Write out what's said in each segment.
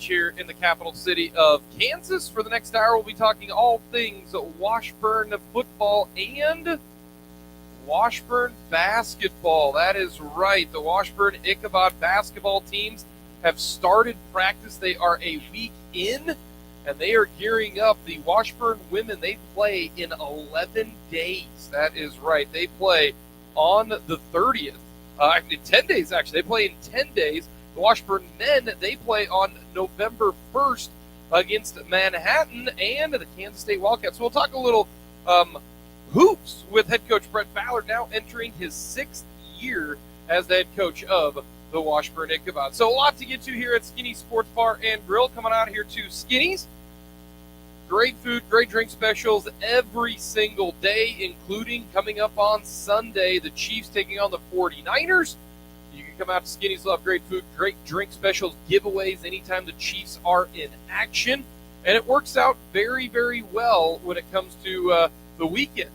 Beach here in the capital city of Kansas. For the next hour, we'll be talking all things Washburn football and Washburn basketball. That is right. The Washburn Ichabod basketball teams have started practice. They are a week in, and they are gearing up. The Washburn women, they play in 11 days. That is right. They play on the 30th. Actually, 10 days, actually. They play in 10 days. The Washburn men, they play on November 1st against Manhattan and the Kansas State Wildcats. So we'll talk a little hoops with head coach Brett Ballard, now entering his 6th year as the head coach of the Washburn Ichabod. So a lot to get to here at Skinny's Sports Bar and Grill. Coming out here to Skinny's. Great food, great drink specials every single day, including coming up on Sunday, the Chiefs taking on the 49ers. You can come out to Skinny's, love great food, great drink specials, giveaways anytime the Chiefs are in action. And it works out very, very well when it comes to the weekend.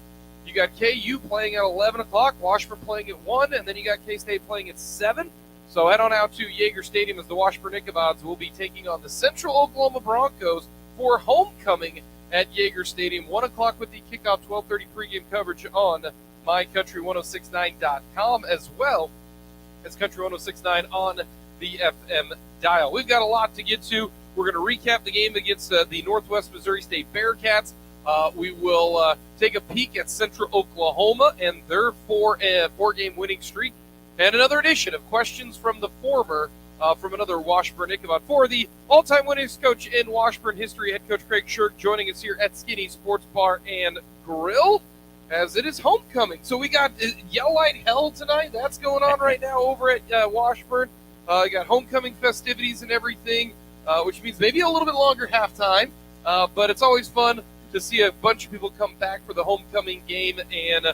You got KU playing at 11 o'clock, Washburn playing at 1, and then you got K-State playing at 7. So head on out to Yeager Stadium as the Washburn Ichabods will be taking on the Central Oklahoma Broncos for homecoming at Yeager Stadium. 1 o'clock with the kickoff, 12:30 pregame coverage on mycountry1069.com, as well as Country 1069 on the FM dial. We've got a lot to get to. We're going to recap the game against the Northwest Missouri State Bearcats. We will take a peek at Central Oklahoma and their four-game winning streak, and another edition of Questions from the Former from another Washburn Ichabod. For the all-time winningest coach in Washburn history, head coach Craig Shirk, joining us here at Skinny Sports Bar and Grill, as it is homecoming. So we got Yell Light Hell tonight. That's going on right now over at Washburn. You got homecoming festivities and everything, which means maybe a little bit longer halftime. But it's always fun to see a bunch of people come back for the homecoming game. And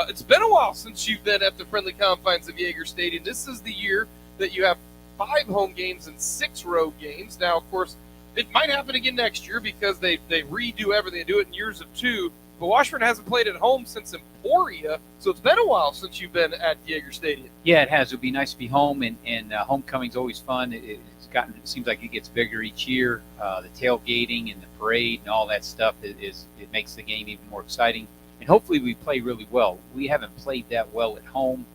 it's been a while since you've been at the friendly confines of Yeager Stadium. This is the year that you have 5 home games and 6 road games. Now, of course, it might happen again next year because they redo everything. They do it in years of 2. But Washburn hasn't played at home since Emporia, so it's been a while since you've been at Yeager Stadium. Yeah, it has. It would be nice to be home, and homecoming's always fun. It seems like it gets bigger each year. The tailgating and the parade and all that stuff it makes the game even more exciting. And hopefully we play really well. We haven't played that well at home.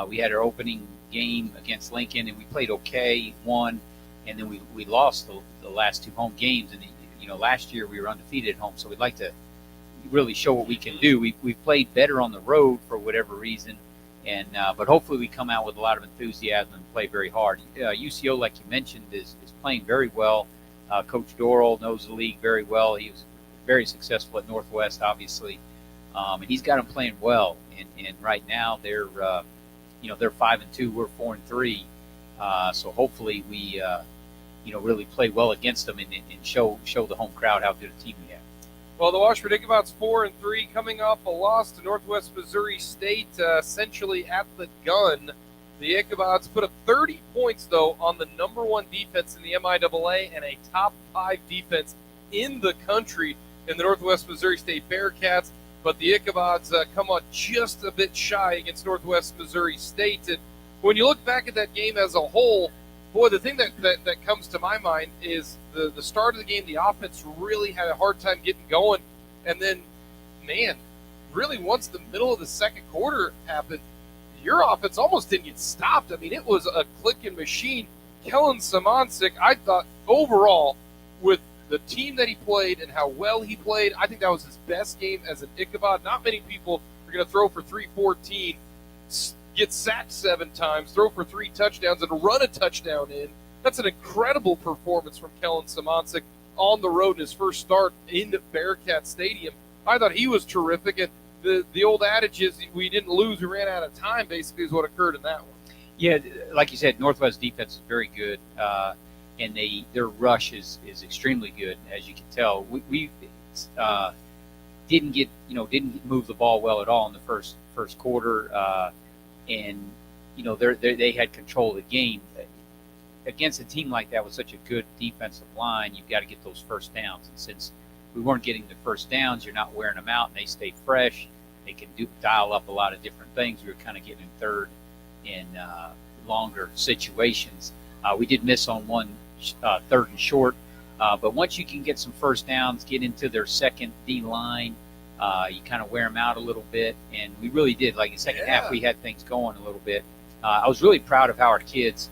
We had our opening game against Lincoln, and we played okay, won, and then we lost the last 2 home games. And last year we were undefeated at home, so we'd like to really show what we can do. We've played better on the road for whatever reason, and but hopefully we come out with a lot of enthusiasm and play very hard. UCO, like you mentioned, is playing very well. Coach Dorrell knows the league very well. He was very successful at Northwest, obviously, and he's got them playing well. And right now they're 5-2, we're 4-3. So hopefully we really play well against them and show the home crowd how good a team we have. Well, the Washburn Ichabods 4-3, coming off a loss to Northwest Missouri State, essentially at the gun. The Ichabods put up 30 points, though, on the number 1 defense in the MIAA and a top 5 defense in the country in the Northwest Missouri State Bearcats. But the Ichabods come on just a bit shy against Northwest Missouri State. And when you look back at that game as a whole, boy, the thing that comes to my mind is the start of the game, the offense really had a hard time getting going. And then, man, really once the middle of the second quarter happened, your offense almost didn't get stopped. I mean, it was a clicking machine. Kellen Simoncic, I thought overall, with the team that he played and how well he played, I think that was his best game as an Ichabod. Not many people are going to throw for 314, get sacked 7 times, throw for 3 touchdowns, and run a touchdown in. That's an incredible performance from Kellen Simoncic on the road in his first start in Bearcat Stadium. I thought he was terrific, and the old adage is we didn't lose, we ran out of time, basically, is what occurred in that one. Yeah, like you said, Northwest defense is very good, and their rush is extremely good, as you can tell. We didn't move the ball well at all in the first quarter, and they had control of the game. Against a team like that with such a good defensive line, you've got to get those first downs. And since we weren't getting the first downs, you're not wearing them out, and they stay fresh. They can dial up a lot of different things. We were kind of getting third in longer situations. We did miss on one third and short. But once you can get some first downs, get into their second D line, you kind of wear them out a little bit. And we really did. Like in the second half, we had things going a little bit. I was really proud of how our kids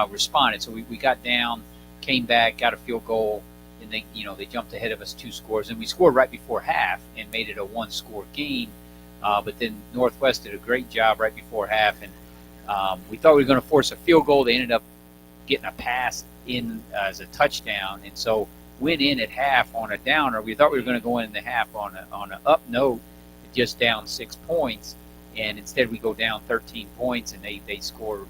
responded. So we got down, came back, got a field goal, and they jumped ahead of us 2 scores. And we scored right before half and made it a 1-score game. But then Northwest did a great job right before half. And we thought we were going to force a field goal. They ended up getting a pass in as a touchdown, and so went in at half on a downer. We thought we were going to go in the half on an up note, just down 6 points, and instead we go down 13 points, and they score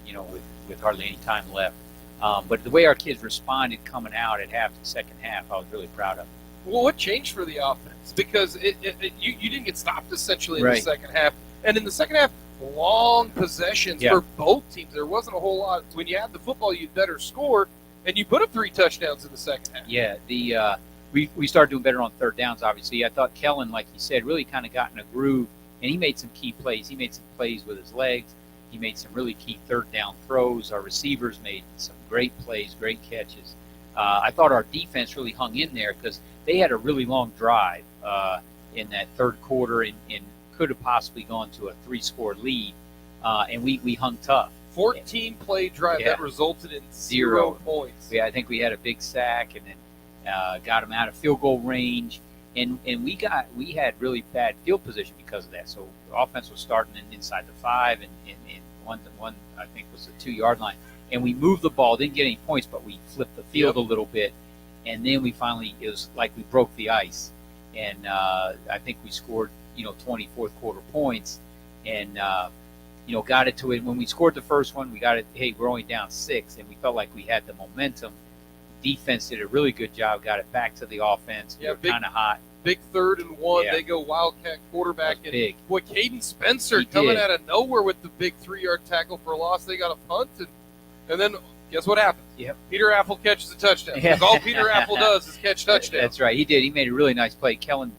with hardly any time left. But the way our kids responded coming out at half, the second half, I was really proud of. Well, what changed for the offense? Because you didn't get stopped essentially in Right. the second half, and in the second half, long possessions for both teams. There wasn't a whole lot. When you had the football, you'd better score. And you put up 3 touchdowns in the second half. Yeah, we started doing better on third downs, obviously. I thought Kellen, like you said, really kind of got in a groove, and he made some key plays. He made some plays with his legs. He made some really key third down throws. Our receivers made some great plays, great catches. I thought our defense really hung in there because they had a really long drive in that third quarter and could have possibly gone to a 3-score lead, and we hung tough. 14-play drive that resulted in 0 points. Yeah, I think we had a big sack and then got them out of field goal range, and we had really bad field position because of that. So the offense was starting inside the 5, and one I think was the 2-yard line, and we moved the ball, didn't get any points, but we flipped the field a little bit, and then it was like we broke the ice, and I think we scored 20 fourth quarter points, and got it to it. When we scored the first one, we got it, hey, we're only down 6, and we felt like we had the momentum. Defense did a really good job, got it back to the offense. Yeah, we were kind of hot. Big 3rd and 1. Yeah. They go Wildcat quarterback. And big. Boy, Caden Spencer coming out of nowhere with the big 3-yard tackle for a loss. They got a punt, and then guess what happened? Yep. Peter Apple catches a touchdown. Because all Peter Apple does is catch touchdowns. That's right. He did. He made a really nice play. Kellen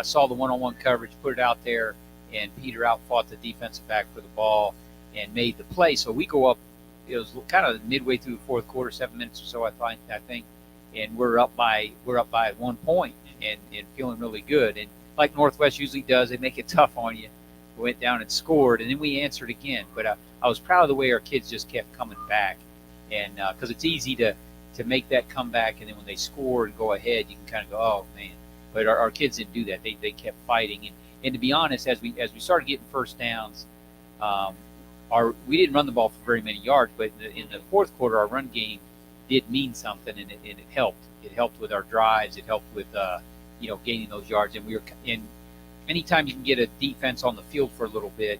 saw the one-on-one coverage, put it out there, and Peter outfought the defensive back for the ball and made the play. So we go up. It was kind of midway through the fourth quarter, 7 minutes or so, I think, and we're up by 1 point and feeling really good. And like Northwest usually does, they make it tough on you. We went down and scored, and then we answered again. But I was proud of the way our kids just kept coming back, and because it's easy to make that comeback, and then when they score and go ahead, you can kind of go, oh man. But our kids didn't do that. They kept fighting, and to be honest, as we started getting first downs, we didn't run the ball for very many yards, but in the fourth quarter, our run game did mean something, and it helped. It helped with our drives. It helped with gaining those yards. And anytime you can get a defense on the field for a little bit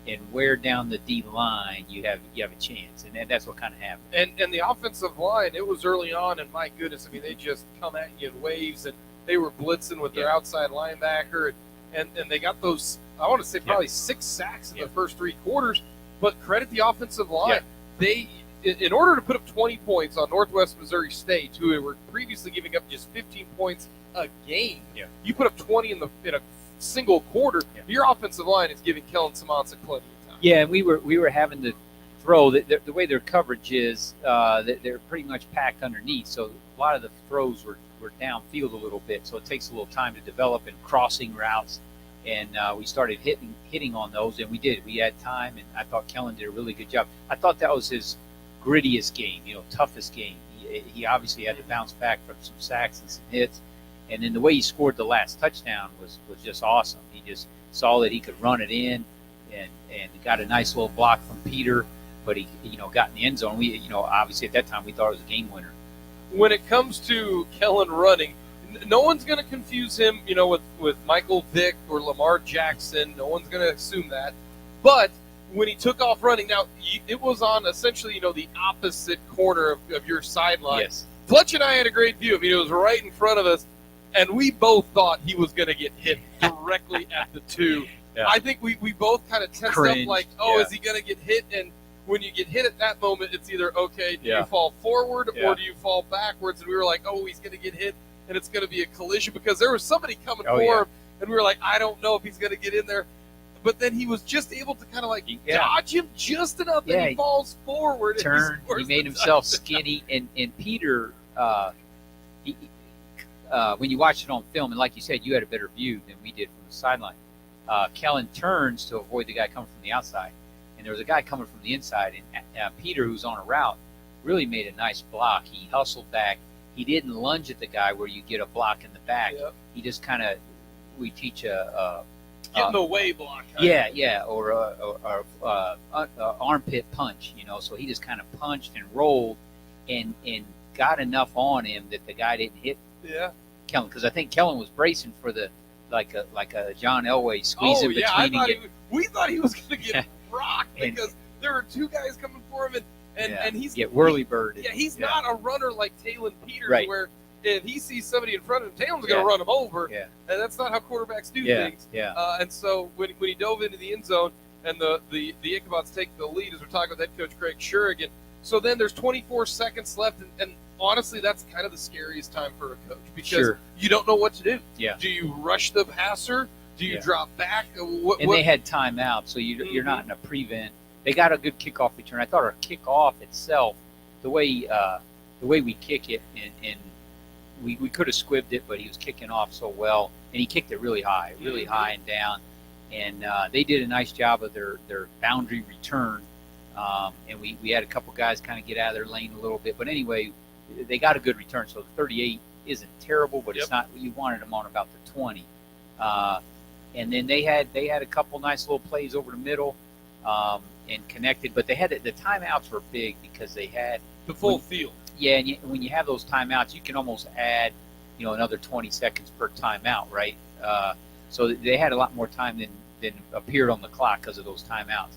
and wear down the D line, you have a chance, and that's what kind of happened. And the offensive line, it was early on, and my goodness, I mean, they just come at you in waves, and they were blitzing with their outside linebacker, and they got those, I want to say probably 6 sacks in the first 3 quarters, but credit the offensive line. They, in order to put up 20 points on Northwest Missouri State, who were previously giving up just 15 points a game, you put up 20 in a single quarter, your offensive line is giving Kellen Samansa plenty of time. Yeah, and we were having to throw. The way their coverage is, they're pretty much packed underneath, so a lot of the throws were downfield a little bit, so it takes a little time to develop and crossing routes, and we started hitting on those, and we did. We had time, and I thought Kellen did a really good job. I thought that was his grittiest game, toughest game. He obviously had to bounce back from some sacks and some hits, and then the way he scored the last touchdown was just awesome. He just saw that he could run it in, and got a nice little block from Peter, but he got in the end zone. We obviously at that time we thought it was a game winner. When it comes to Kellen running, no one's going to confuse him, with Michael Vick or Lamar Jackson. No one's going to assume that. But when he took off running, now it was on essentially, the opposite corner of your sideline. Yes. Fletch and I had a great view. I mean, it was right in front of us, and we both thought he was going to get hit directly at the 2. Yeah. I think we both kind of tensed up like, is he going to get hit? And when you get hit at that moment, it's either, okay, do you fall forward or do you fall backwards? And we were like, he's going to get hit, and it's going to be a collision because there was somebody coming for him, and we were like, I don't know if he's going to get in there. but then he was just able to kind of like Yeah. dodge him just enough Yeah, that he falls forward. Turn. And He made himself skinny, and Peter. He, when you watch it on film, and like you said, you had a better view than we did from the sideline. Kellen turns to avoid the guy coming from the outside, and there was a guy coming from the inside, and Peter, who's on a route, really made a nice block. He hustled back. He didn't lunge at the guy where you get a block in the back. Yep. He just kind of, we teach Get in the way block. or a armpit punch, So he just kind of punched and rolled, and got enough on him that the guy didn't hit Kellen, because I think Kellen was bracing for the like a John Elway squeeze in between. We thought he was going to get rocked because there were two guys coming for him, and he's get whirly bird. Yeah, he's not a runner like Talon Peters, right. Where if he sees somebody in front of him, Talon's going to run him over. Yeah. And that's not how quarterbacks do things. Yeah. And so when he dove into the end zone and the Ichabods take the lead, as we're talking with head coach Craig Shurigan, so then there's 24 seconds left, and honestly, that's kind of the scariest time for a coach because you don't know what to do. Yeah. Do you rush the passer? Do you drop back? They had timeout, so you're not in a prevent. They got a good kickoff return. I thought our kickoff itself, the way we kick it, and we could have squibbed it, but he was kicking off so well, and he kicked it really high and down. And they did a nice job of their boundary return. And we had a couple guys kind of get out of their lane a little bit. But anyway, they got a good return. So the 38 isn't terrible, but it's not. You wanted them on about the 20. And then they had a couple nice little plays over the middle and connected. But they had the timeouts were big because they had the full field. Yeah, and when you have those timeouts, you can almost add another 20 seconds per timeout, right? So they had a lot more time than appeared on the clock because of those timeouts.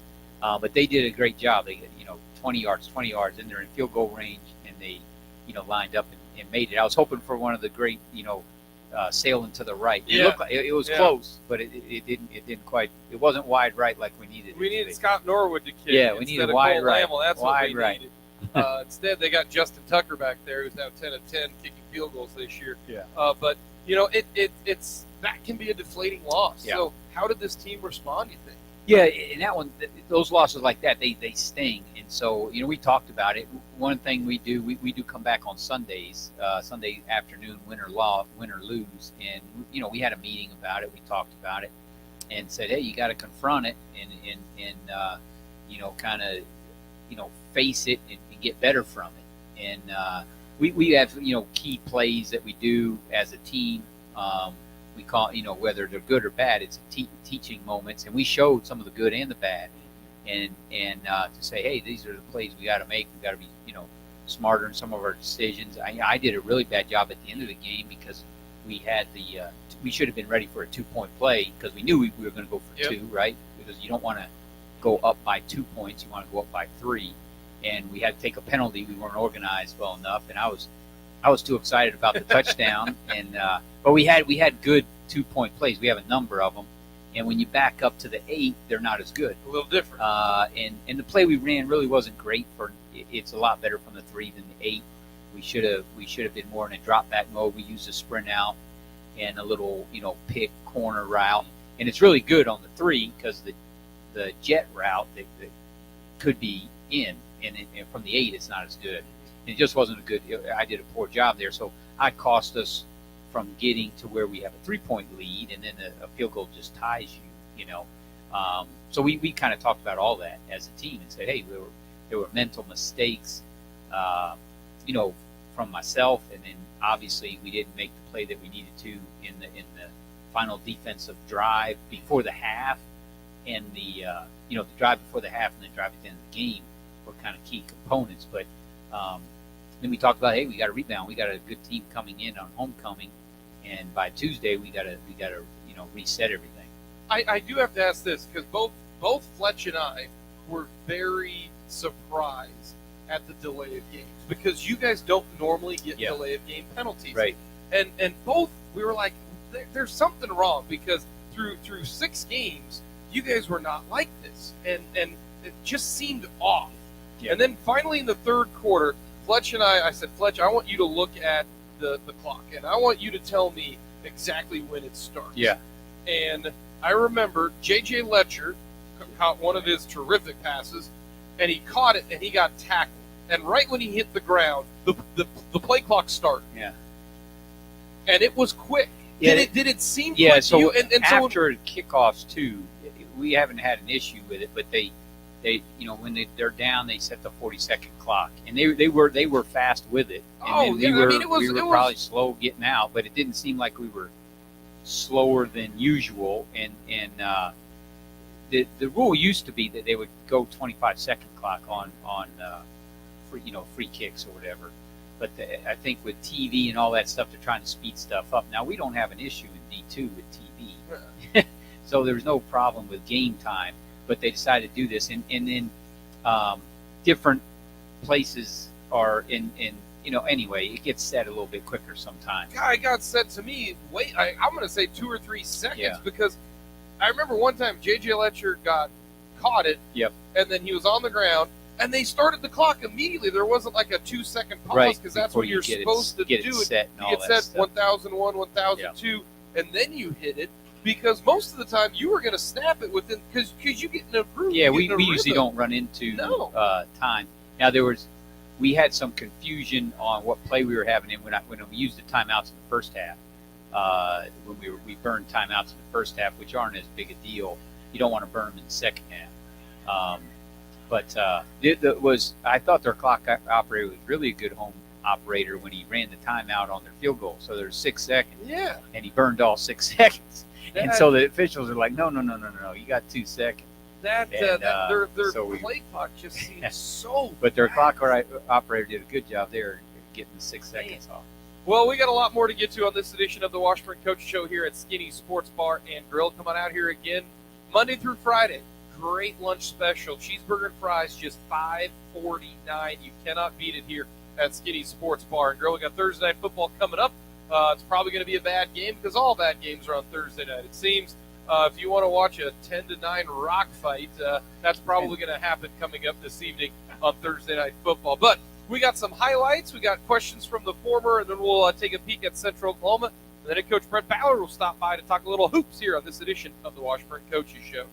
But they did a great job. They 20 yards, and they're in field goal range, and they lined up and made it. I was hoping for one of the great sailing to the right. It looked like it was close, but it didn't quite. It wasn't wide right like we needed. We needed Scott Norwood to kick. Yeah, we needed wide right. That's wide what we right. needed. Instead, they got Justin Tucker back there, who's now 10 of 10 kicking field goals this year. Yeah. But it's that can be a deflating loss. Yeah. So how did this team respond, you think? Yeah, and that one, those losses like that, they sting. And so, we talked about it. One thing we do come back on Sundays, Sunday afternoon, win or lose. And, we had a meeting about it. We talked about it and said, hey, you got to confront it and kind of, face it and get better from it. And we have, key plays that we do as a team. We call, whether they're good or bad, it's teaching moments, and we showed some of the good and the bad, and to say, hey, these are the plays we got to make. We got to be, smarter in some of our decisions. I did a really bad job at the end of the game because we had we should have been ready for a 2-point play because we knew we were going to go for 2, right? Because you don't want to go up by 2 points, you want to go up by 3, and we had to take a penalty. We weren't organized well enough, and I was too excited about the touchdown, and but we had good 2-point plays. We have a number of them, and when you back up to the 8, they're not as good. A little different. And the play we ran really wasn't great. It's a lot better from the 3 than the 8. We should have been more in a drop back mode. We used a sprint out and a little pick corner route, and it's really good on the 3 because the jet route that could be in, and from the 8 it's not as good. It just wasn't a good. I did a poor job there, so I cost us from getting to where we have a 3-point lead, and then a field goal just ties you. So we kind of talked about all that as a team and said, hey, there were mental mistakes, from myself, and then obviously we didn't make the play that we needed to in the final defensive drive before the half, and the drive before the half and the drive at the end of the game were kind of key components, but. Then we talked about, hey, we got a rebound. We got a good team coming in on homecoming, and by Tuesday we got to reset everything. I do have to ask this because both Fletch and I were very surprised at the delay of games because you guys don't normally get delay of game penalties, right? And both we were like, there's something wrong because through 6 games you guys were not like this, and it just seemed off. Yeah. And then finally in the third quarter, Fletch and I said, Fletch, I want you to look at the clock, and I want you to tell me exactly when it starts. Yeah. And I remember J.J. Letcher caught one of his terrific passes, and he caught it, and he got tackled. And right when he hit the ground, the play clock started. Yeah. And it was quick. Yeah, Did it seem Yeah, quick so to you? And so after kickoffs too, we haven't had an issue with it, but they when they're down, they set the 40-second clock, and they were fast with it. And Oh, then we yeah, I were mean, it was probably slow getting out, but it didn't seem like we were slower than usual. And the rule used to be that they would go 25-second clock on free kicks or whatever. But I think with TV and all that stuff, they're trying to speed stuff up. Now we don't have an issue in D2 with TV, so there's no problem with game time. But they decided to do this, and then different places are in anyway, it gets set a little bit quicker sometimes. guy got said to me, I'm going to say 2 or 3 seconds, Yeah. because I remember one time J.J. Letcher caught it, Yep. and then he was on the ground, and they started the clock immediately. There wasn't like a 2-second pause, Right, because that's before what you you're get it- supposed to get it do. set and You all get that set stuff. 1001, 1002, and then you hit it, because most of the time you were going to snap it within, because you get in a groove. Yeah, you we get in a usually rhythm. don't run into No. time. Now we had some confusion on what play we were having in when we used the timeouts in the first half. When we burned timeouts in the first half, which aren't as big a deal. You don't want to burn them in the second half. But I thought their clock operator was really a good home operator when he ran the timeout on their field goal. So there's 6 seconds, Yeah. and he burned all 6 seconds. And That- so the officials are like, no, you got 2 seconds. That, And, their so we- play clock just seems so. But their clock operator did a good job there getting the 6 seconds off. Well, we got a lot more to get to on this edition of the Washburn Coach Show here at Skinny Sports Bar and Grill. Come on out here again Monday through Friday. Great lunch special. Cheeseburger and fries, just $5.49. You cannot beat it here at Skinny Sports Bar and Grill. We got Thursday Night Football coming up. It's probably going to be a bad game because all bad games are on Thursday night, it seems. If you want to watch a 10-9 rock fight, that's probably going to happen coming up this evening on Thursday Night Football. But we got some highlights. We got questions from the former, and then we'll take a peek at Central Oklahoma. And then head coach Brett Ballard will stop by to talk a little hoops here on this edition of the Washburn Coaches Show.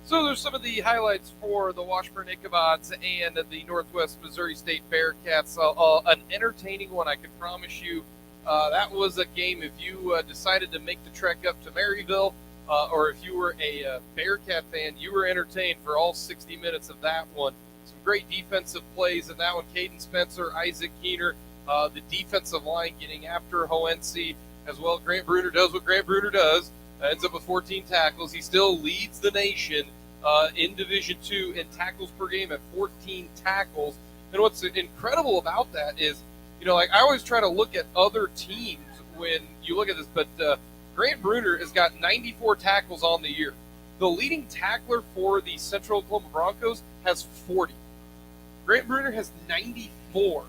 So there's some of the highlights for the Washburn Ichabods and the Northwest Missouri State Bearcats. An entertaining one, I can promise you. That was a game. If you decided to make the trek up to Maryville, or if you were a Bearcat fan, you were entertained for all 60 minutes of that one. Some great defensive plays in that one. Caden Spencer, Isaac Keener, the defensive line getting after Hoense as well. Grant Bruner does what Grant Bruner does. Ends up with 14 tackles. He still leads the nation in Division II in tackles per game at 14 tackles. And what's incredible about that is, like I always try to look at other teams when you look at this, but Grant Bruner has got 94 tackles on the year. The leading tackler for the Central Oklahoma Broncos has 40. Grant Bruner has 94.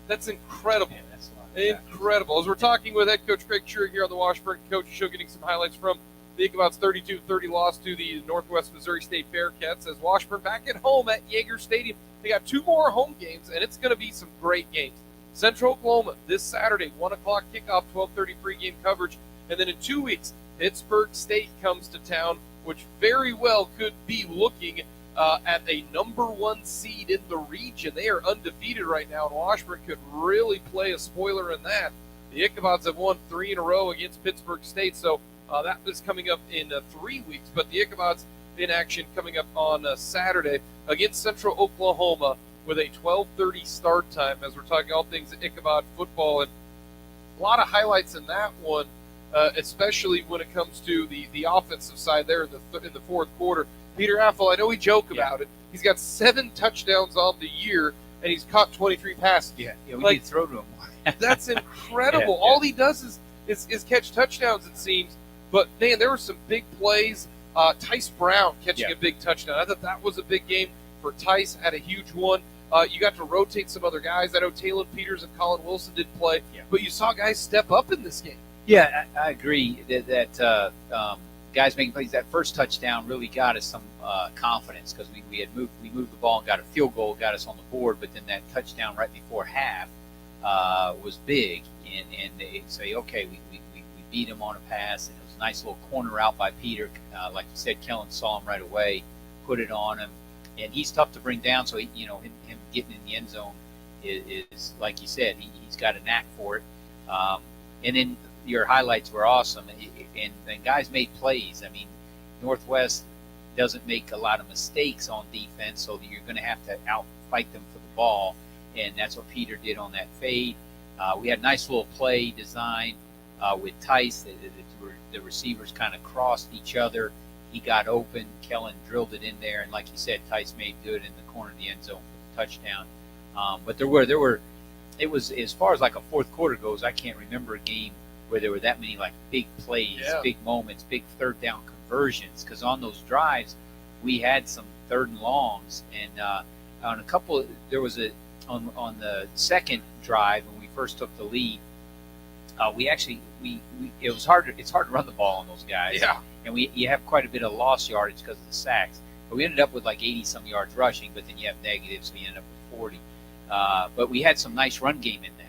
That's incredible. Man, that's a lot. Incredible. As we're talking with head coach Craig Shure here on the Washburn Coach Show, getting some highlights from the Ichabods' 32-30 loss to the Northwest Missouri State Bearcats, as Washburn back at home at Yeager Stadium. They got 2 more home games, and it's going to be some great games. Central Oklahoma this Saturday, 1 o'clock kickoff, 12:30 pregame coverage. And then in 2 weeks, Pittsburgh State comes to town, which very well could be looking at a number 1 seed in the region. They are undefeated right now, and Washburn could really play a spoiler in that. The Ichabods have won 3 in a row against Pittsburgh State, so that is coming up in 3 weeks. But the Ichabods in action coming up on Saturday against Central Oklahoma with a 12:30 start time, as we're talking all things Ichabod football. And a lot of highlights in that one, especially when it comes to the offensive side there in the fourth quarter. Peter Affel, I know we joke about it. He's got 7 touchdowns on the year, and he's caught 23 passes. Yeah, we did throw to him. That's incredible. All he does is catch touchdowns, it seems. But, man, there were some big plays. Tice Brown catching a big touchdown. I thought that was a big game for Tice. Had a huge one. You got to rotate some other guys. I know Talon Peters and Colin Wilson did play, but you saw guys step up in this game. Yeah, I agree that guys making plays. That first touchdown really got us some confidence because we moved the ball and got a field goal, got us on the board. But then that touchdown right before half was big, and they say, okay, we beat him on a pass, and it was a nice little corner out by Peter. Like you said, Kellen saw him right away, put it on him, and he's tough to bring down. So him getting in the end zone is like you said, he's got a knack for it. And then your highlights were awesome, and guys made plays. I mean, Northwest doesn't make a lot of mistakes on defense, so you're going to have to outfight them for the ball, and that's what Peter did on that fade. We had a nice little play design with Tice. The receivers kind of crossed each other. He got open. Kellen drilled it in there, and like you said, Tice made good in the corner of the end zone for the touchdown. But there were. It was, as far as like a fourth quarter goes, I can't remember a game where there were that many like big plays, big moments, big third down conversions. Because on those drives, we had some third and longs, and on a couple, there was on the second drive when we first took the lead. It's hard to run the ball on those guys. Yeah. And you have quite a bit of lost yardage because of the sacks. But we ended up with like 80-some yards rushing, but then you have negatives, so you end up with 40. But we had some nice run game in that.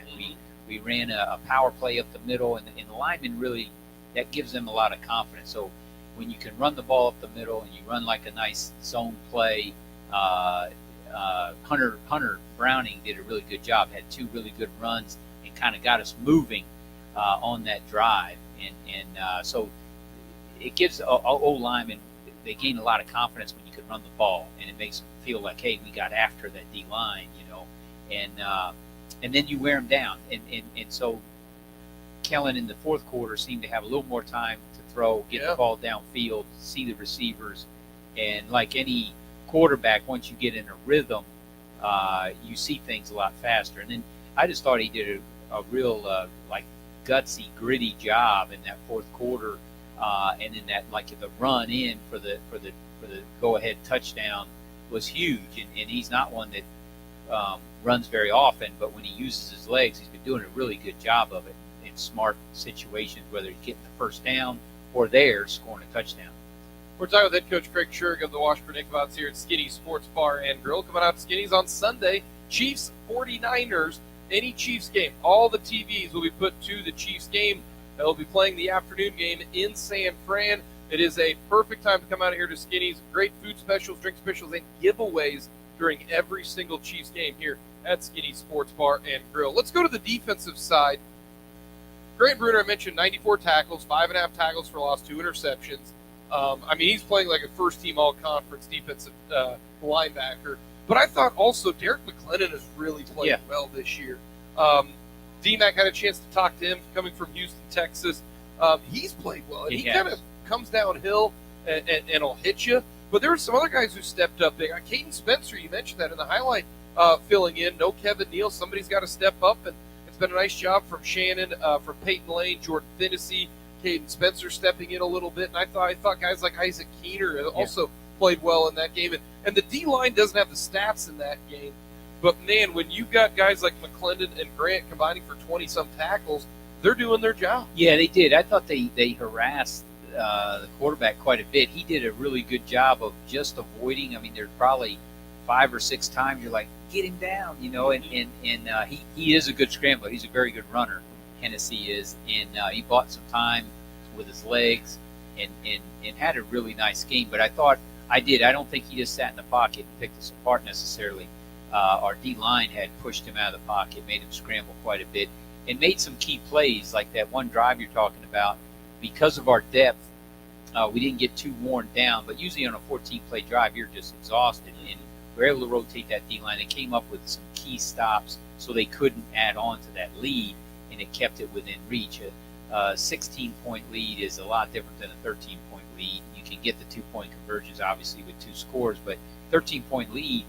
We ran a power play up the middle, and the linemen really, that gives them a lot of confidence. So when you can run the ball up the middle and you run like a nice zone play, Hunter Browning did a really good job, had 2 really good runs and kind of got us moving on that drive. And so it gives old linemen, they gain a lot of confidence when you can run the ball, and it makes them feel like, hey, we got after that D line, and then you wear them down, and so Kellen in the fourth quarter seemed to have a little more time to throw, get the ball downfield, see the receivers, and like any quarterback, once you get in a rhythm, you see things a lot faster. And then I just thought he did a real like gutsy, gritty job in that fourth quarter, and in that like the run in for the go ahead touchdown was huge, and he's not one that runs very often, but when he uses his legs, he's been doing a really good job of it in smart situations, whether he's getting the first down or there scoring a touchdown. We're talking with head coach Craig Shure of the Washburn Ichabods here at Skinny's Sports Bar and Grill. Coming out to Skinny's on Sunday, Chiefs 49ers, any Chiefs game. All the TVs will be put to the Chiefs game. They'll be playing the afternoon game in San Fran. It is a perfect time to come out of here to Skinny's. Great food specials, drink specials, and giveaways during every single Chiefs game here at Skinny's Sports Bar and Grill. Let's go to the defensive side. Grant Bruner, I mentioned 94 tackles, 5.5 tackles for loss, 2 interceptions. He's playing like a first-team all-conference defensive linebacker. But I thought also Derek McClendon has really played well this year. D-Mac had a chance to talk to him coming from Houston, Texas. He's played well. And he kind of comes downhill and will hit you. But there were some other guys who stepped up big. Caden Spencer, you mentioned that in the highlight, filling in. No Kevin Neal. Somebody's got to step up. And it's been a nice job from Shannon, from Peyton Lane, Jordan Finnessy, Caden Spencer stepping in a little bit. And I thought guys like Isaac Keener also played well in that game. And the D-line doesn't have the stats in that game. But, man, when you got guys like McClendon and Grant combining for 20-some tackles, they're doing their job. Yeah, they did. I thought they harassed the quarterback quite a bit. He did a really good job of just avoiding. I mean, there's probably 5 or 6 times you're like, get him down, and he is a good scrambler. He's a very good runner, Hennessy is, and he bought some time with his legs and had a really nice game. But I don't think he just sat in the pocket and picked us apart necessarily. Our D-line had pushed him out of the pocket, made him scramble quite a bit, and made some key plays, like that one drive you're talking about. Because of our depth, we didn't get too worn down, but usually on a 14-play drive, you're just exhausted, and we were able to rotate that D-line. They came up with some key stops so they couldn't add on to that lead, and it kept it within reach. A 16-point lead is a lot different than a 13-point lead. You can get the 2-point conversions, obviously, with 2 scores, but 13-point lead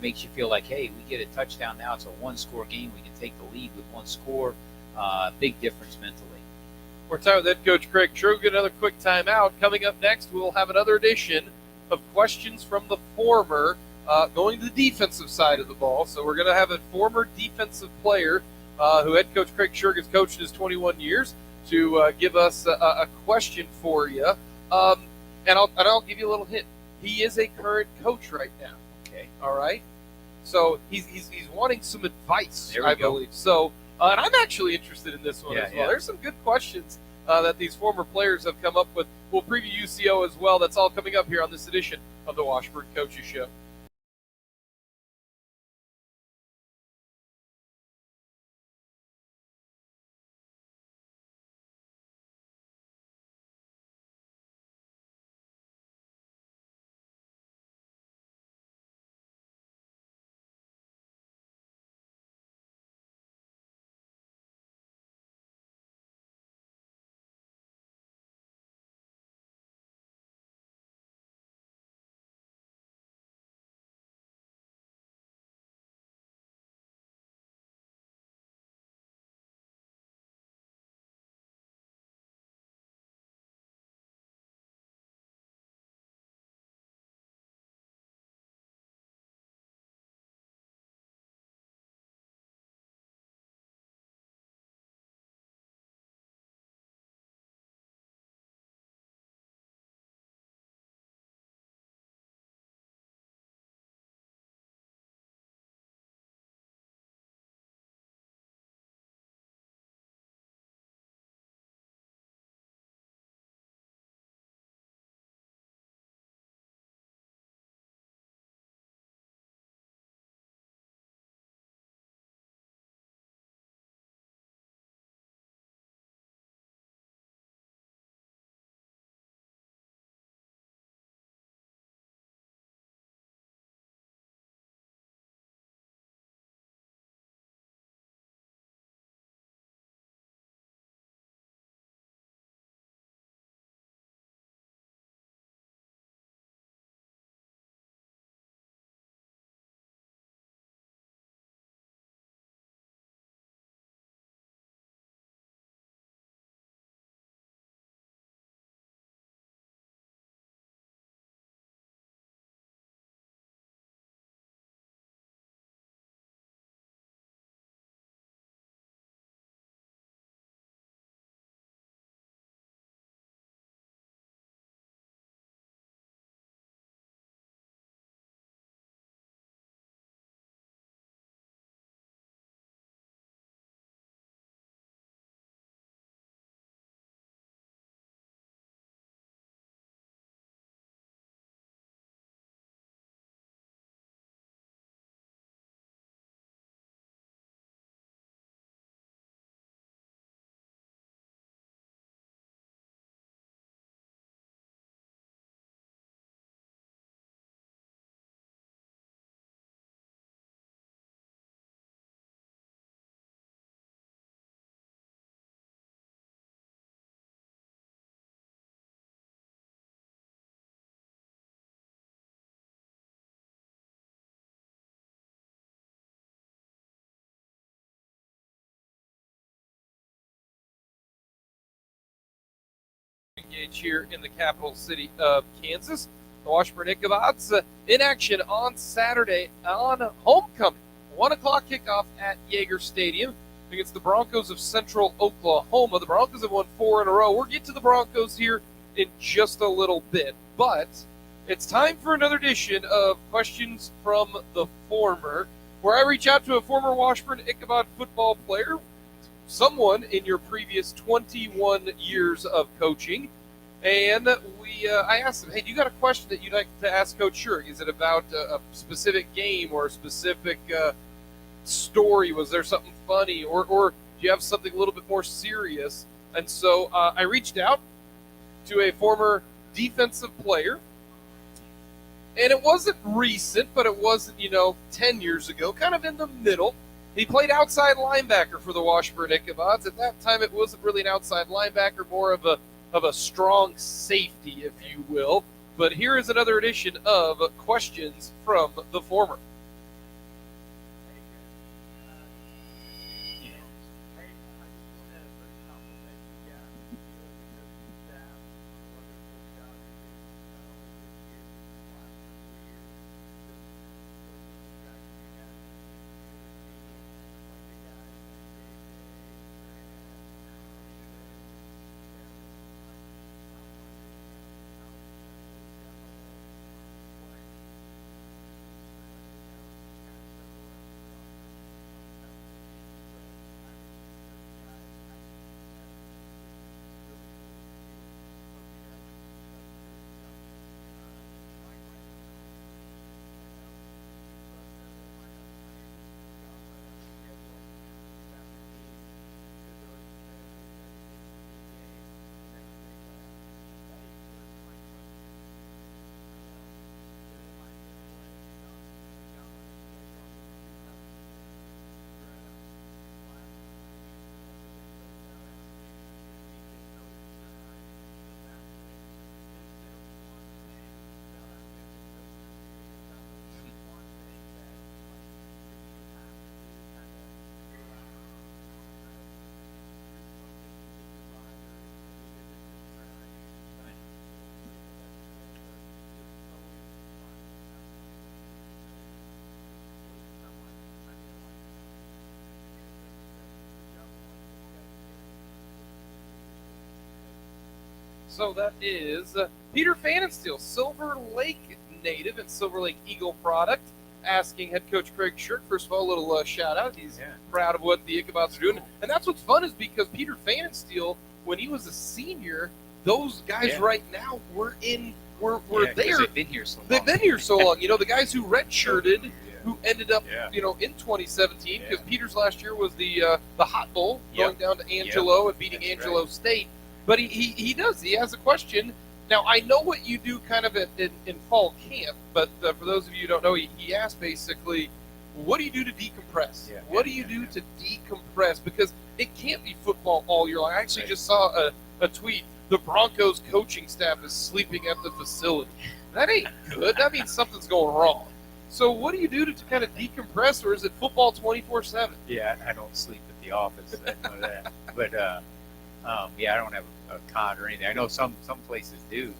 makes you feel like, hey, we get a touchdown now. It's a 1-score game. We can take the lead with 1 score. Big difference mentally. We're time with head coach Craig True. Get another quick timeout. Coming up next, we'll have another edition of questions from the former, going to the defensive side of the ball. So we're going to have a former defensive player who head coach Craig Shurg has coached his 21 years to give us a question for you. And I'll give you a little hint. He is a current coach right now. Okay. All right. So he's wanting some advice, I believe. So, and I'm actually interested in this one as well. There's some good questions that these former players have come up with. We'll preview UCO as well. That's all coming up here on this edition of the Washburn Coaches Show. gauge here in the capital city of Kansas. The Washburn Ichabods in action on Saturday on homecoming. 1 o'clock kickoff at Yeager Stadium against the Broncos of Central Oklahoma. The Broncos have won 4 in a row. We'll get to the Broncos here in just a little bit, but it's time for another edition of Questions from the Former, where I reach out to a former Washburn Ichabod football player, someone in your previous 21 years of coaching, and I asked him, hey, do you got a question that you'd like to ask Coach Shurk? Is it about a specific game or a specific story? Was there something funny, or do you have something a little bit more serious? And so I reached out to a former defensive player, and it wasn't recent, but it wasn't, 10 years ago, kind of in the middle. He played outside linebacker for the Washburn Ichabods. At that time, it wasn't really an outside linebacker, more of a strong safety, if you will. But here is another edition of Questions from the Former. So that is Peter Fanninsteel, Silver Lake native and Silver Lake Eagle product, asking head coach Craig Shurk. First of all, a little shout out. He's proud of what the Ichabods are doing. And that's what's fun is because Peter Fanninsteel, when he was a senior, those guys right now were there. They've been here so long. They've been here so long. The guys who redshirted, who ended up, in 2017, because Peter's last year was the Hot Bowl, going down to Angelo and beating Angelo State. But he does. He has a question. Now, I know what you do kind of in fall camp, but for those of you who don't know, he asked basically, what do you do to decompress? What do you do to decompress? Because it can't be football all year long. I actually just saw a tweet. The Broncos coaching staff is sleeping at the facility. That ain't good. That means something's going wrong. So what do you do to kind of decompress, or is it football 24/7? Yeah, I don't sleep at the office. I know that. But, I don't have a cot or anything. I know some places do.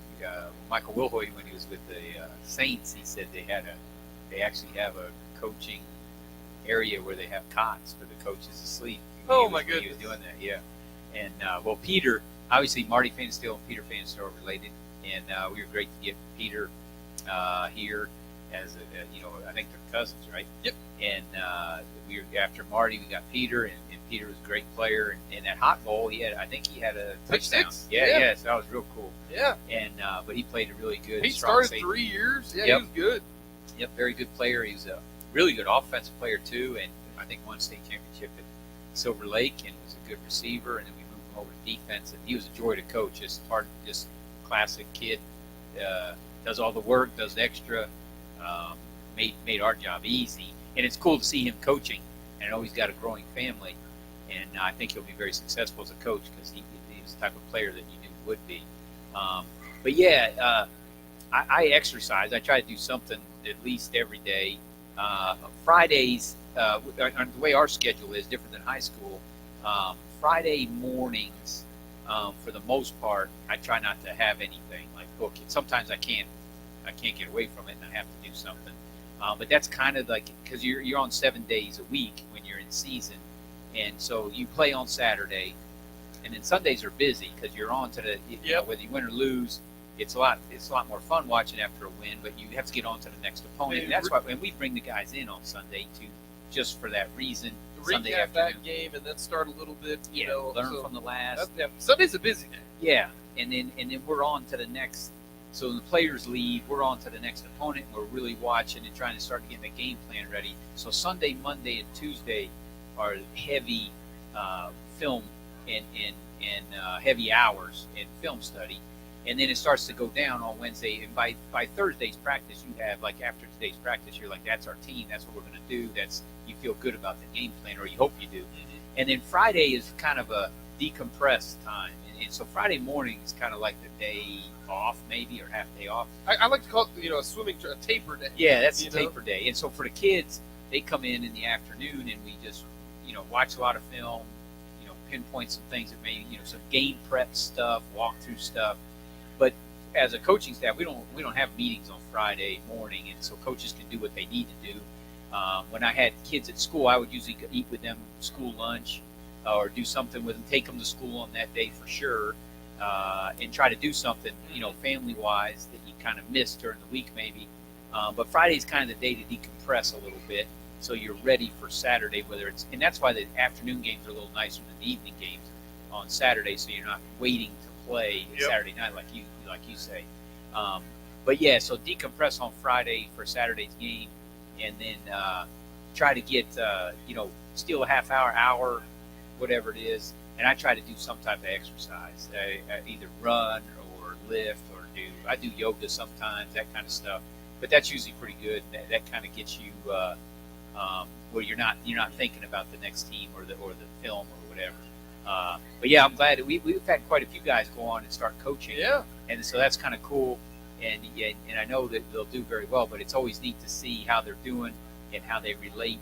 Michael Wilhoit, when he was with the Saints, he said they actually have a coaching area where they have cots for the coaches to sleep. My goodness. He was doing that, yeah. And, Peter, obviously Marty Fanninsteel and Peter Fanninsteel are related, and we were great to get Peter here as I think they're cousins, right? Yep. And we were after Marty, we got Peter, and Peter was a great player. And that Hot Bowl, I think he had a touchdown. Yeah, so that was real cool. Yeah. And but he played a really good. He strong started safety. 3 years. Yeah, he was good. Yep, very good player. He was a really good offensive player too, and I think won state championship at Silver Lake, and was a good receiver. And then we moved him over to defense, and he was a joy to coach. Just classic kid. Does all the work, does extra. Made our job easy, and it's cool to see him coaching. And I know he's got a growing family, and I think he'll be very successful as a coach because he's the type of player that you knew would be. I exercise. I try to do something at least every day. Fridays, the way our schedule is different than high school. Friday mornings, For the most part, I try not to have anything like booking. Sometimes I can't get away from it, and I have to do something. But that's kind of like because you're on 7 days a week when you're in season, and so you play on Saturday, and then Sundays are busy because you're on to the whether you win or lose. It's a lot more fun watching after a win, but you have to get on to the next opponent. And that's why when we bring the guys in on Sunday too, just for that reason. Sunday Recap afternoon. that game and then start a little bit. Learn from the last. Sunday's a busy day. Yeah, and then we're on to the next. So when the players leave, we're on to the next opponent. And we're really watching and trying to start getting the game plan ready. So Sunday, Monday, and Tuesday are heavy film and heavy hours in film study. And then it starts to go down on Wednesday. And by Thursday's practice, you have, like, after today's practice, you're like, that's our team. That's what we're going to do. You feel good about the game plan, or you hope you do. Mm-hmm. And then Friday is kind of a decompressed time. And so Friday morning is kind of like the day off, maybe, or half day off. I like to call it, a taper day. Yeah, that's a taper day. And so for the kids, they come in the afternoon, and we just, watch a lot of film, pinpoint some things that may, some game prep stuff, walkthrough stuff. But as a coaching staff, we don't have meetings on Friday morning, and so coaches can do what they need to do. When I had kids at school, I would usually eat with them school lunch or do something with them, take them to school on that day for sure, and try to do something, family-wise that you kind of missed during the week maybe. But Friday's kind of the day to decompress a little bit, so you're ready for Saturday. And that's why the afternoon games are a little nicer than the evening games on Saturday, so you're not waiting to play Saturday night like you say. But yeah, so decompress on Friday for Saturday's game, and then try to get steal a half hour, whatever it is, and I try to do some type of exercise. I either run or lift or I do yoga sometimes, that kind of stuff. But that's usually pretty good. That kind of gets you where you're not thinking about the next team or the film or whatever. But yeah, I'm glad that we've had quite a few guys go on and start coaching. Yeah. And so that's kind of cool. And I know that they'll do very well, but it's always neat to see how they're doing and how they relate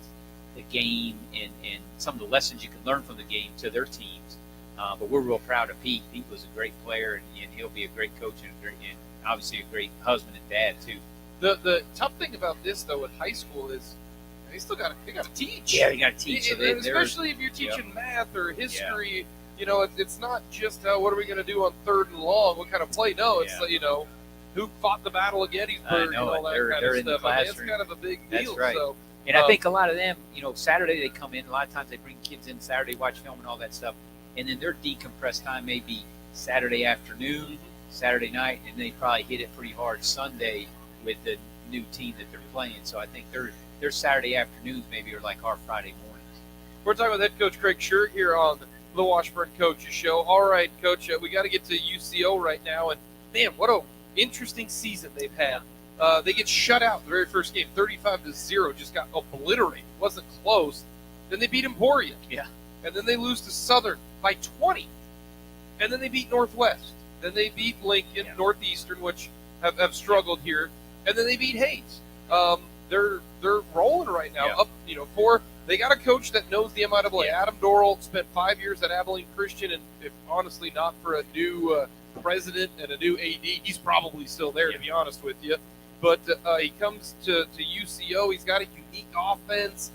the game and some of the lessons you can learn from the game to their teams. But we're real proud of Pete. Pete was a great player, and he'll be a great coach and obviously a great husband and dad too. The tough thing about this though at high school is they got to teach. Yeah, they got to teach. So especially if you're teaching math or history, it's not just what are we going to do on 3rd and long? What kind of play? No, it's who fought the Battle of Gettysburg and all that kind of stuff. I mean, it's kind of a big deal. That's right. So, and I think a lot of them, Saturday they come in. A lot of times they bring kids in Saturday, watch film and all that stuff, and then their decompressed time may be Saturday afternoon, Saturday night, and they probably hit it pretty hard Sunday with the new team that they're playing. So I think their Saturday afternoons maybe are like our Friday mornings. We're talking with head coach Craig Scherr here on the Washburn Coaches Show. All right, Coach, we got to get to UCO right now, and man, what a interesting season they've had. They get shut out the very first game, 35-0, just got obliterated. Wasn't close. Then they beat Emporia. Yeah. And then they lose to Southern by 20. And then they beat Northwest. Then they beat Lincoln, Northeastern, which have struggled here. And then they beat Hayes. They're rolling right now. Up, they got a coach that knows the MIAA. Adam Dorrell spent 5 years at Abilene Christian, and if honestly not for a new president and a new AD, he's probably still there, to be honest with you. But he comes to UCO. He's got a unique offense,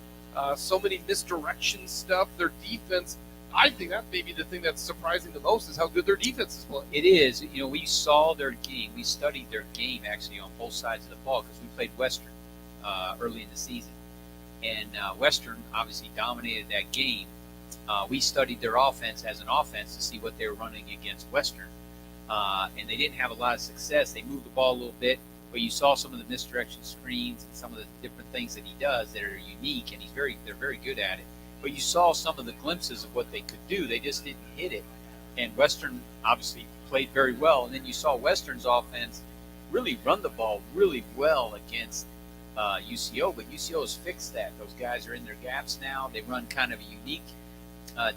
so many misdirection stuff. Their defense, I think that may be the thing that's surprising the most is how good their defense is playing. It is. We saw their game. We studied their game actually on both sides of the ball because we played Western early in the season. And Western obviously dominated that game. We studied their offense as an offense to see what they were running against Western. And they didn't have a lot of success. They moved the ball a little bit, but you saw some of the misdirection screens and some of the different things that he does that are unique, and they're very good at it. But you saw some of the glimpses of what they could do. They just didn't hit it. And Western obviously played very well. And then you saw Western's offense really run the ball really well against UCO, but UCO has fixed that. Those guys are in their gaps now. They run kind of a unique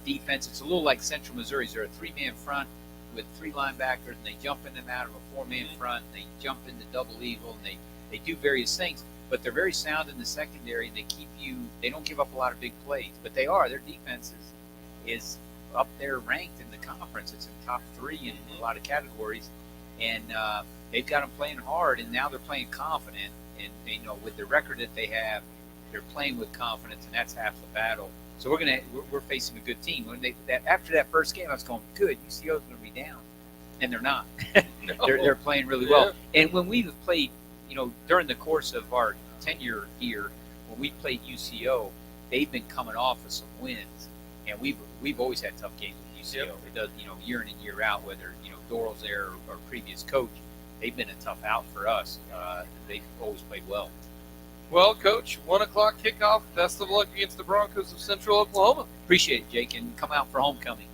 defense. It's a little like Central Missouri's. They're a 3-man front with 3 linebackers, and they jump in and out of a 4-man front, and they jump into double eagle, and they do various things. But they're very sound in the secondary, and they don't give up a lot of big plays. But their defense is up there ranked in the conference. It's in top 3 in a lot of categories, and they've got them playing hard, and now they're playing confident. And with the record that they have, they're playing with confidence, and that's half the battle. So we're facing a good team. After that first game, I was going, good, UCO's going to be down, and they're not. No. They're playing really well. And when we've played, during the course of our tenure here, when we played UCO, they've been coming off of some wins, and we've always had tough games with UCO. Yep. It does, year in and year out, whether Doral's there or previous coach, they've been a tough out for us. They've always played well. Well, Coach, 1 o'clock kickoff. Best of luck against the Broncos of Central Oklahoma. Appreciate it, Jake, and come out for homecoming.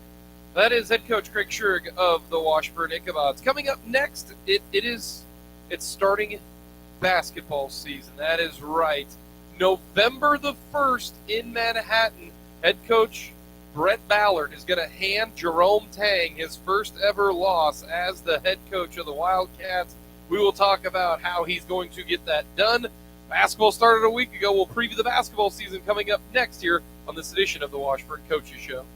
That is head coach Craig Schurig of the Washburn Ichabods. Coming up next, it's starting basketball season. That is right. November the 1st in Manhattan, head coach Brett Ballard is going to hand Jerome Tang his first ever loss as the head coach of the Wildcats. We will talk about how he's going to get that done. Basketball started a week ago. We'll preview the basketball season coming up next year on this edition of the Washburn Coaches Show.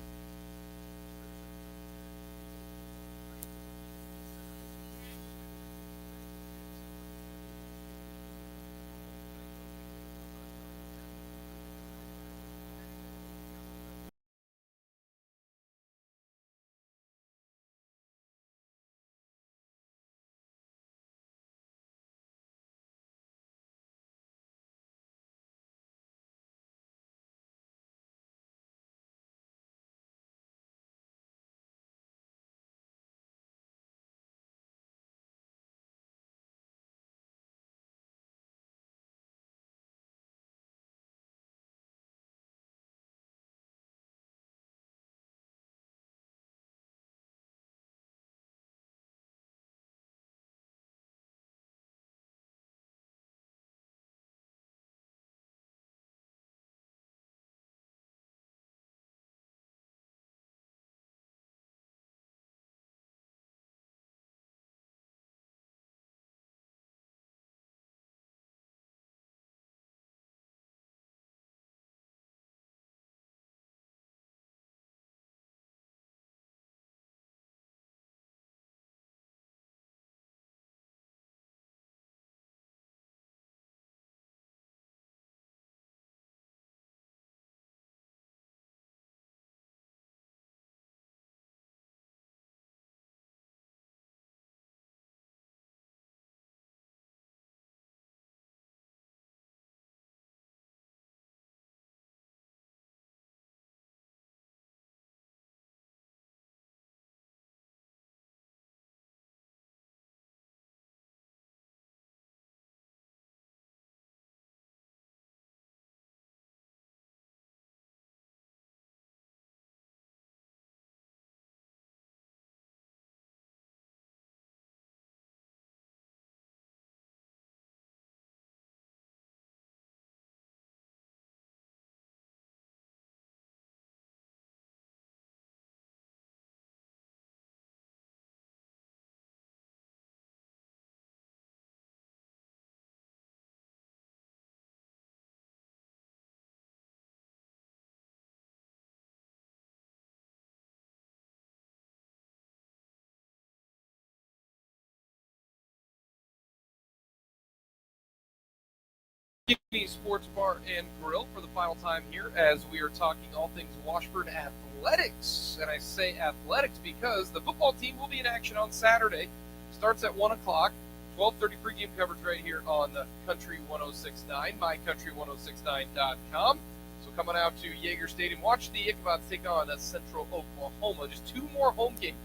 Sports Bar and Grill for the final time here as we are talking all things Washburn athletics. And I say athletics because the football team will be in action on Saturday. Starts at 1 o'clock, 12:30 pregame coverage right here on the Country 106.9, mycountry1069.com. So coming out to Yager Stadium, watch the Ichabod take on Central Oklahoma. Just 2 more home games.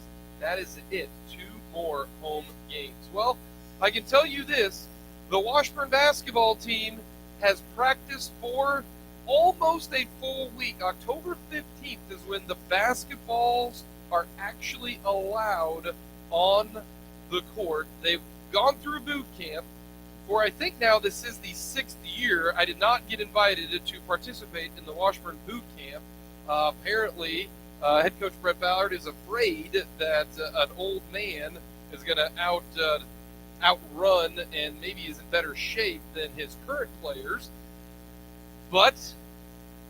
That is it. 2 more home games. Well, I can tell you this. The Washburn basketball team has practiced for almost a full week. October 15th is when the basketballs are actually allowed on the court. They've gone through boot camp for, I think now this is the 6th year. I did not get invited to participate in the Washburn boot camp. Apparently, head coach Brett Ballard is afraid that an old man is going to outrun and maybe is in better shape than his current players. But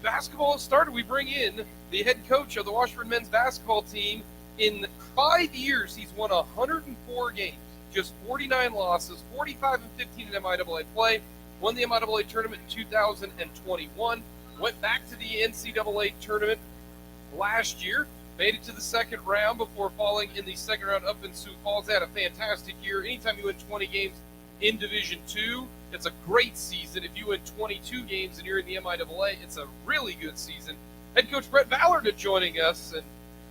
basketball has started. We bring in the head coach of the Washburn men's basketball team. In 5 years, he's won 104 games, just 49 losses, 45 and 15 in MIAA play. Won the MIAA tournament in 2021. Went back to the NCAA tournament last year. Made it to the second round before falling in the second round up in Sioux Falls. They had a fantastic year. Anytime you win 20 games in Division II, it's a great season. If you win 22 games and you're in the MIAA, it's a really good season. Head coach Brett Ballard is joining us, and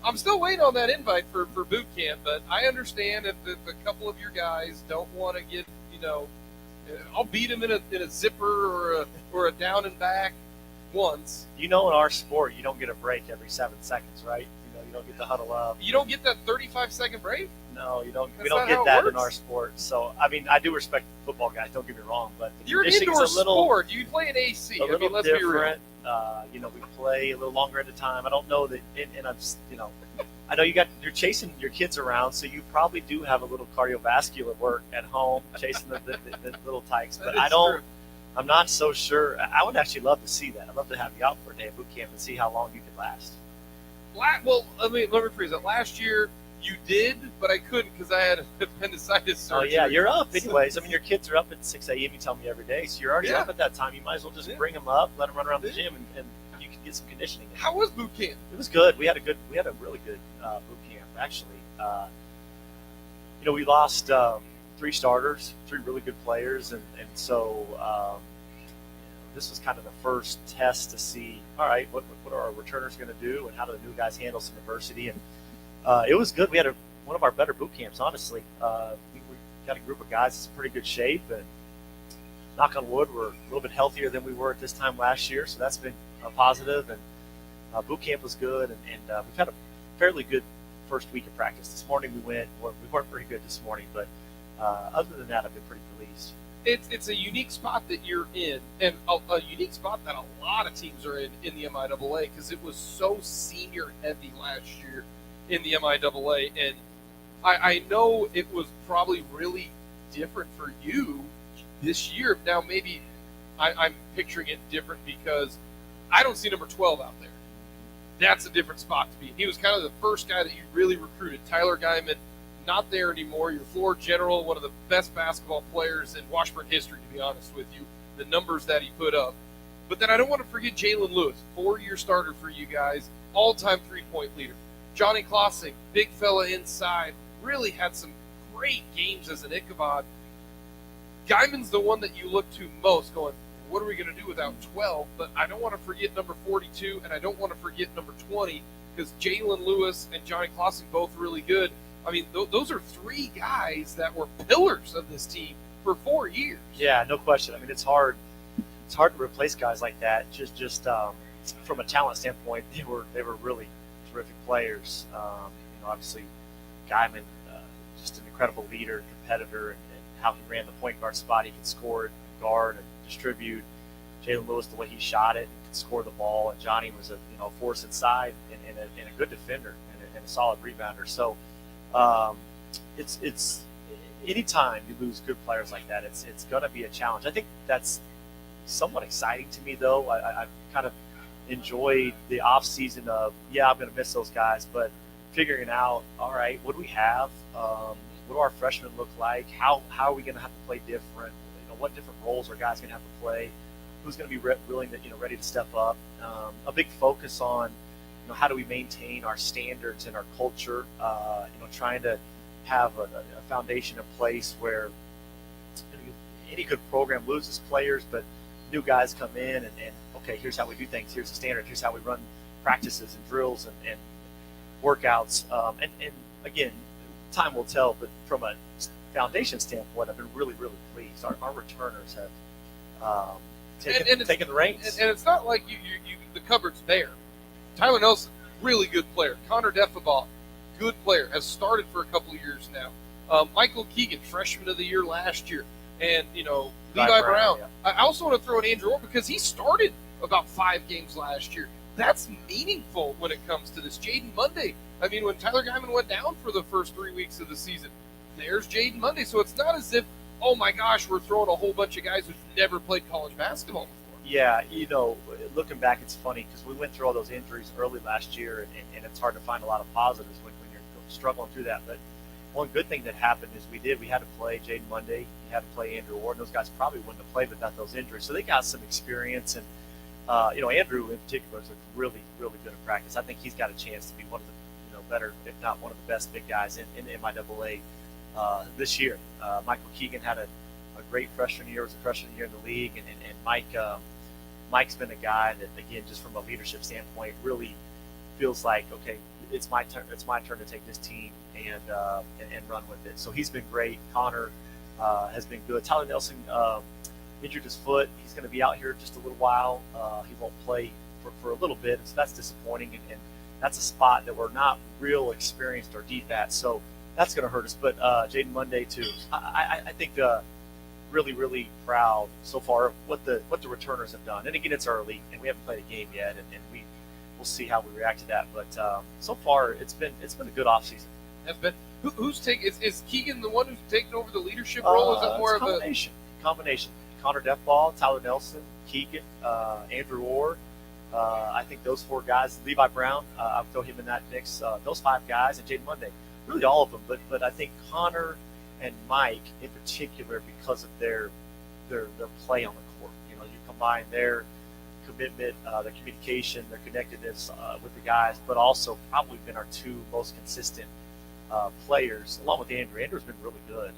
I'm still waiting on that invite for boot camp, but I understand if a couple of your guys don't want to get, I'll beat them in a zipper or a down and back once. In our sport, you don't get a break every 7 seconds, right? You don't get to huddle up. You don't get that 35-second break? No, you don't. That's We don't not get how it that works. in our sport. So, I do respect football guys. Don't get me wrong, but the You're an conditioning's indoor a little, sport. You play in AC. a little let's be real. different. We play a little longer at a time. I don't know that, and I'm, I know you're chasing your kids around, so you probably do have a little cardiovascular work at home, chasing the little tykes. But That is true. I'm not so sure. I would actually love to see that. I'd love to have you out for a day of boot camp and see how long you could last. Well, let me rephrase that. Last year, you did, but I couldn't because I had appendicitis surgery. Oh, yeah, you're up anyways. Your kids are up at 6 a.m., you tell me every day, so you're already Yeah. up at that time. You might as well just bring them up, let them run around the gym, and you can get some conditioning in. How was boot camp? It was good. We had a really good boot camp, actually. We lost 3 starters, 3 really good players, and so this was kind of the first test to see, all right, what are our returners going to do, and how do the new guys handle some adversity? And it was good. We had one of our better boot camps, honestly. We got a group of guys that's in pretty good shape, and knock on wood, we're a little bit healthier than we were at this time last year, so that's been positive. And boot camp was good, and we've had a fairly good first week of practice. This morning we weren't pretty good this morning, but other than that, I've been pretty pleased. It's a unique spot that you're in, and a unique spot that a lot of teams are in the MIAA because it was so senior heavy last year in the MIAA, and I know it was probably really different for you this year. Now maybe I'm picturing it different because I don't see number 12 out there. That's a different spot to be. He was kind of the first guy that you really recruited. Tyler Guyman, not there anymore. Your floor general, one of the best basketball players in Washburn history, to be honest with you, the numbers that he put up. But then I don't want to forget Jalen Lewis, 4-year starter for you guys, all-time three-point leader. Johnny Klossing, big fella inside, really had some great games as an Ichabod. Guyman's the one that you look to most going, what are we going to do without 12? But I don't want to forget number 42, and I don't want to forget number 20, because Jalen Lewis and Johnny Klossing both really good. I mean, those are 3 guys that were pillars of this team for 4 years. Yeah, no question. I mean, it's hard to replace guys like that. Just from a talent standpoint, they were really terrific players. Obviously, Guyman, just an incredible leader, competitor, and how he ran the point guard spot. He could score, guard, and distribute. Jalen Lewis, the way he shot it, and could score the ball. And Johnny was a force inside and a good defender and a solid rebounder. So it's anytime you lose good players like that, it's going to be a challenge. I think that's somewhat exciting to me, though. I've kind of enjoyed the off season of, I'm going to miss those guys, but figuring out, all right, what do we have? What do our freshmen look like? How are we going to have to play different? What different roles are guys going to have to play? Who's going to be willing to, ready to step up? A big focus on, how do we maintain our standards and our culture? Trying to have a foundation in place where any good program loses players, but new guys come in and okay, here's how we do things. Here's the standard. Here's how we run practices and drills and workouts. And again, time will tell, but from a foundation standpoint, I've been really, really pleased. Our returners have taken the reins. And it's not like you the cupboard's bare. Tyler Nelson, really good player. Connor Deffabaugh, good player, has started for a couple of years now. Michael Keegan, freshman of the year last year. And, Levi Brown. Yeah. I also want to throw in Andrew Orr because he started about 5 games last year. That's meaningful when it comes to this. Jaden Monday, I mean, when Tyler Guyman went down for the first 3 weeks of the season, there's Jaden Monday. So it's not as if, oh my gosh, we're throwing a whole bunch of guys who've never played college basketball before. Yeah, looking back, it's funny because we went through all those injuries early last year, and it's hard to find a lot of positives when you're struggling through that. But one good thing that happened is we had to play Jaden Monday, we had to play Andrew Ward. Those guys probably wouldn't have played without those injuries, so they got some experience. And Andrew in particular is really, really good at practice. I think he's got a chance to be one of the better, if not one of the best big guys in the MIAA this year. Michael Keegan had a great freshman year, was a freshman year in the league, and Mike's been a guy that, again, just from a leadership standpoint, really feels like, okay, it's my turn. It's my turn to take this team and run with it. So he's been great. Connor has been good. Tyler Nelson injured his foot. He's going to be out here just a little while. He won't play for a little bit, so that's disappointing. And that's a spot that we're not real experienced or deep at. So that's going to hurt us. But Jaden Monday too. I think really, really proud so far of what the returners have done. And again, it's early, and we haven't played a game yet, and we'll see how we react to that. But so far, it's been a good offseason. Has been. Who's taking? Is Keegan the one who's taken over the leadership role? Is it more of a combination? Connor Deathball, Tyler Nelson, Keegan, Andrew Orr. I think those four guys, Levi Brown, I would throw him in that mix. Those five guys, and Jaden Monday, really all of them. But I think Connor and Mike in particular, because of their play on the court. You combine their commitment, their communication, their connectedness with the guys, but also probably been our two most consistent players, along with Andrew. Andrew's been really good.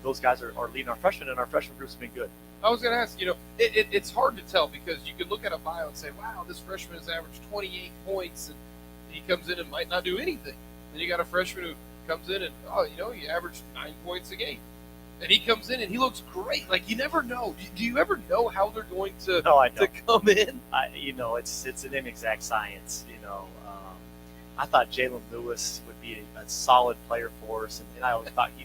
Those guys are leading our freshmen, and our freshman group's been good. I was going to ask, it's hard to tell because you can look at a bio and say, wow, this freshman has averaged 28 points, and he comes in and might not do anything. Then you got a freshman who comes in and, he averaged 9 points a game. And he comes in and he looks great. Like, you never know. Do you ever know how they're going to come in? It's an inexact science. I thought Jalen Lewis would be a solid player for us, and I always thought, he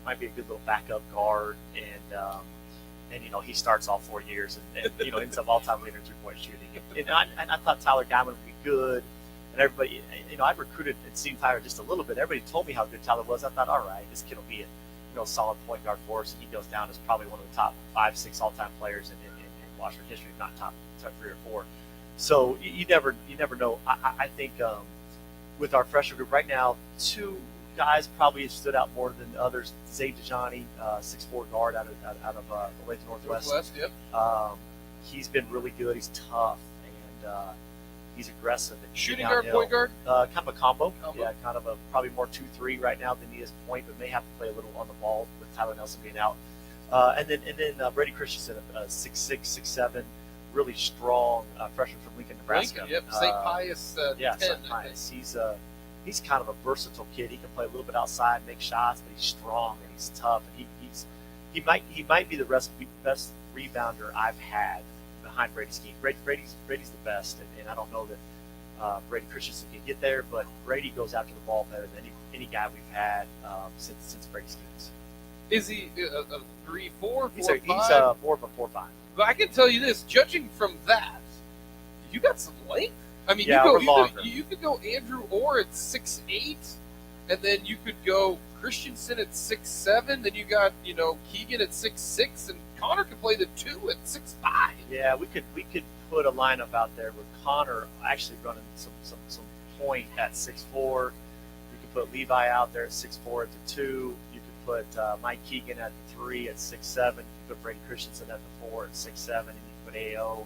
might be a good little backup guard, and he starts all 4 years and ends up all-time leader in three-point shooting. And I thought Tyler Guyman would be good, and everybody, I recruited and seen Tyler just a little bit. Everybody told me how good Tyler was. I thought, all right, this kid will be a solid point guard for us, and he goes down as probably one of the top 5-6 all-time players in Washburn history, if not top 3 or 4. So you never know. I think with our freshman group right now, two guys probably have stood out more than others. Zay DeJohnny, 6'4" guard out of the Lake Northwest. Yep. He's been really good. He's tough, and he's aggressive. Shooting guard, point guard? Kind of a combo. Yeah, kind of probably more 2-3 right now than he is point, but may have to play a little on the ball with Tyler Nelson being out. And then Brady Christensen, 6'6", 6'7", really strong freshman from Lincoln, Nebraska. Lincoln, yep. St. Pius 10. St. Pius. He's kind of a versatile kid. He can play a little bit outside, make shots, but he's strong and he's tough. And he might be the best rebounder I've had behind Brady Skeen. Brady's the best, and I don't know that Brady Christensen can get there, but Brady goes after the ball better than any guy we've had since Brady Skeen. Is he a 3-4, 4-5? He's more of a 4-5. But I can tell you this, judging from that, you got some length. I mean, yeah, you could go Andrew Orr at 6'8", and then you could go Christensen at 6'7", then you got, Keegan at 6'6", and Connor could play the 2 at 6'5". Yeah, we could put a lineup out there with Connor actually running some point at 6'4". You could put Levi out there at 6'4" at the 2. You could put Mike Keegan at 3 at 6'7". You could put Brady Christensen at the 4 at 6'7", and you could put AO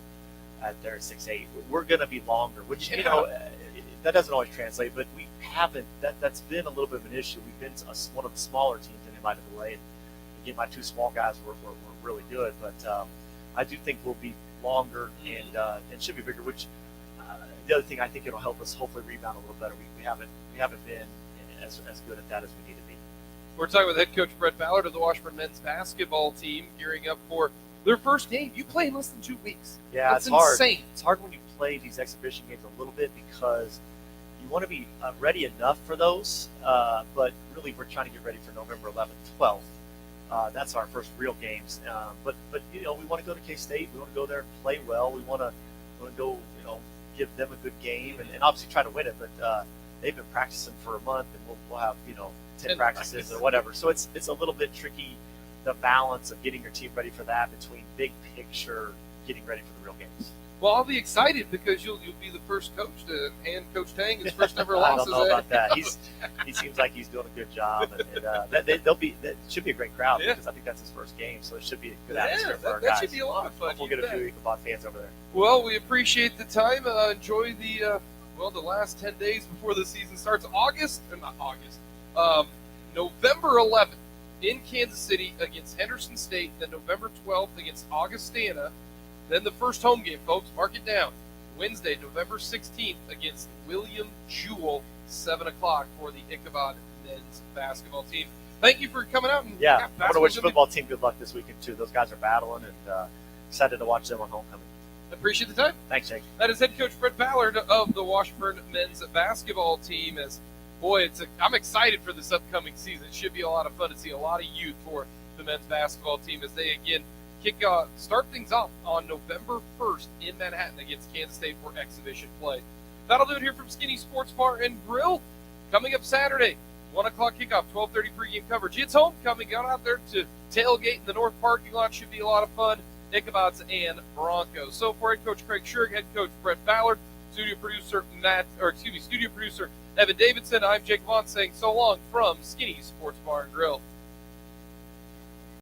at there at 6'8". We're going to be longer, which that doesn't always translate, but we haven't. That's been a little bit of an issue. We've been one of the smaller teams in the MIAA, and again, my two small guys were really good, but I do think we'll be longer and should be bigger. Which the other thing I think it'll help us hopefully rebound a little better. We haven't been as good at that as we need to be. We're talking with head coach Brett Ballard of the Washburn men's basketball team, gearing up for their first game. You play in less than 2 weeks. Yeah, that's it's hard. Insane. It's hard when you play these exhibition games a little bit because you want to be ready enough for those, but really we're trying to get ready for November 11th, 12th. That's our first real games. But we want to go to K-State. We want to go there and play well. We want to go give them a good game and obviously try to win it. But they've been practicing for a month, and we'll have 10 practices or whatever. So it's a little bit tricky, the balance of getting your team ready for that between big picture getting ready for the real games. Well, I'll be excited because you'll be the first coach to hand Coach Tang his first ever I loss. don't know about that. He seems like he's doing a good job, and that should be a great crowd because I think that's his first game, so it should be a good atmosphere for our guys. That should be a lot of fun. We'll get a few Ichabod fans over there. Well, we appreciate the time. Enjoy the last 10 days before the season starts. November 11th in Kansas City against Henderson State, then November 12th against Augustana. Then the first home game, folks, mark it down. Wednesday, November 16th against William Jewell, 7 o'clock for the Ichabod men's basketball team. Thank you for coming out. And I want to wish the football team good luck this weekend, too. Those guys are battling, and excited to watch them on homecoming. Appreciate the time. Thanks, Jake. That is head coach Brett Ballard of the Washburn men's basketball team. I'm excited for this upcoming season. It should be a lot of fun to see a lot of youth for the men's basketball team as they, again, start things off on November 1st in Manhattan against Kansas State for exhibition play. That'll do it here from Skinny Sports Bar and Grill. Coming up Saturday, 1 o'clock kickoff, 12:30 pregame coverage. It's homecoming. Out there to tailgate in the north parking lot. Should be a lot of fun. Ichabods and Broncos. So for head coach Craig Shurg, head coach Brett Ballard, studio producer Evan Davidson, I'm Jake Vaughn saying so long from Skinny Sports Bar and Grill.